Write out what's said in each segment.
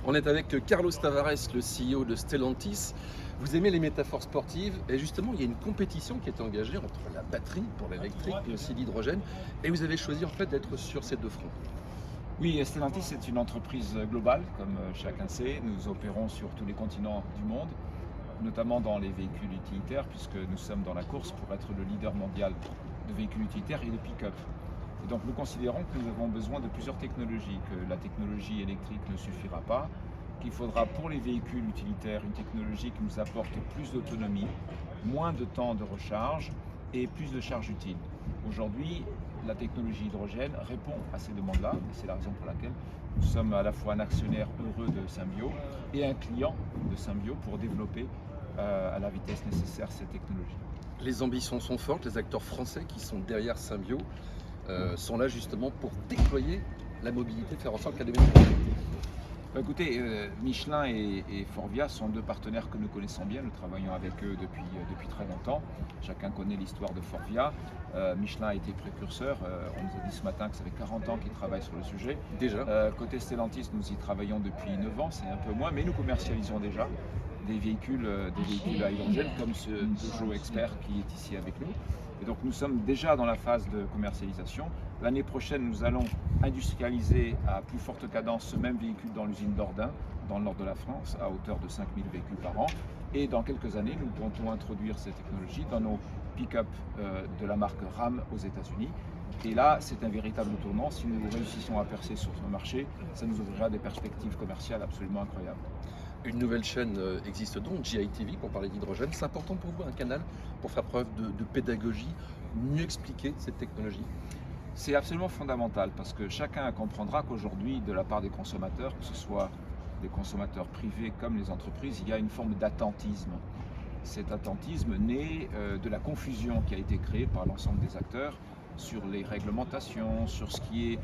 On est avec Carlos Tavares, le CEO de Stellantis. Vous aimez les métaphores sportives et justement il y a une compétition qui est engagée entre la batterie pour l'électrique mais aussi l'hydrogène et vous avez choisi en fait d'être sur ces deux fronts. Oui, Stellantis est une entreprise globale, comme chacun sait. Nous opérons sur tous les continents du monde, notamment dans les véhicules utilitaires, puisque nous sommes dans la course pour être le leader mondial de véhicules utilitaires et de pick-up. Et donc nous considérons que nous avons besoin de plusieurs technologies, que la technologie électrique ne suffira pas, qu'il faudra pour les véhicules utilitaires une technologie qui nous apporte plus d'autonomie, moins de temps de recharge et plus de charge utile. Aujourd'hui, la technologie hydrogène répond à ces demandes-là, et c'est la raison pour laquelle nous sommes à la fois un actionnaire heureux de Symbio et un client de Symbio pour développer à la vitesse nécessaire cette technologie. Les ambitions sont fortes, les acteurs français qui sont derrière Symbio sont là justement pour déployer la mobilité, faire en sorte qu'elle devienne connectée. Écoutez, Michelin et Forvia sont deux partenaires que nous connaissons bien, nous travaillons avec eux depuis très longtemps. Chacun connaît l'histoire de Forvia. Michelin a été précurseur, on nous a dit ce matin que ça fait 40 ans qu'ils travaillent sur le sujet. Déjà Côté Stellantis, nous y travaillons depuis 9 ans, c'est un peu moins, mais nous commercialisons déjà des véhicules à hydrogène comme ce Peugeot Expert qui est ici avec nous. Et donc nous sommes déjà dans la phase de commercialisation. L'année prochaine, nous allons industrialiser à plus forte cadence ce même véhicule dans l'usine d'Ordin, dans le nord de la France, à hauteur de 5000 véhicules par an. Et dans quelques années, nous comptons introduire cette technologie dans nos pick-up de la marque Ram aux États-Unis. Et là, c'est un véritable tournant. Si nous réussissons à percer sur ce marché, ça nous ouvrira des perspectives commerciales absolument incroyables. Une nouvelle chaîne existe donc, GITV, pour parler d'hydrogène. C'est important pour vous, un canal pour faire preuve de pédagogie, mieux expliquer cette technologie? C'est absolument fondamental parce que chacun comprendra qu'aujourd'hui, de la part des consommateurs, que ce soit des consommateurs privés comme les entreprises, il y a une forme d'attentisme. Cet attentisme naît de la confusion qui a été créée par l'ensemble des acteurs sur les réglementations, sur ce qui est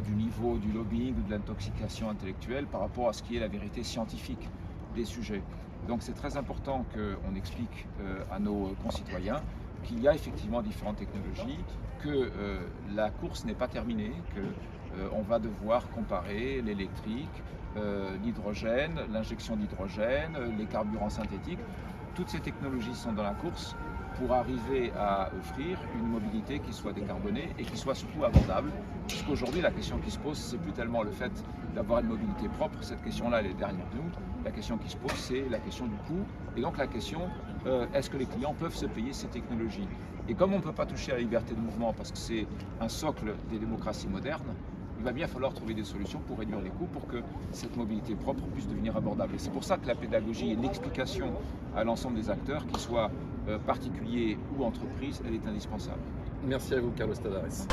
du niveau du lobbying ou de l'intoxication intellectuelle par rapport à ce qui est la vérité scientifique des sujets. Donc c'est très important qu'on explique à nos concitoyens qu'il y a effectivement différentes technologies, que la course n'est pas terminée, qu'on va devoir comparer l'électrique, l'hydrogène, l'injection d'hydrogène, les carburants synthétiques. Toutes ces technologies sont dans la course pour arriver à offrir une mobilité qui soit décarbonée et qui soit surtout abordable. Parce qu'aujourd'hui, la question qui se pose, c'est plus tellement le fait d'avoir une mobilité propre. Cette question-là, elle est derrière nous. La question qui se pose, c'est la question du coût. Et donc la question, est-ce que les clients peuvent se payer ces technologies? Et comme on ne peut pas toucher à la liberté de mouvement parce que c'est un socle des démocraties modernes, il va bien falloir trouver des solutions pour réduire les coûts, pour que cette mobilité propre puisse devenir abordable. Et c'est pour ça que la pédagogie et l'explication à l'ensemble des acteurs, qu'ils soient particuliers ou entreprises, elle est indispensable. Merci à vous, Carlos Tavares.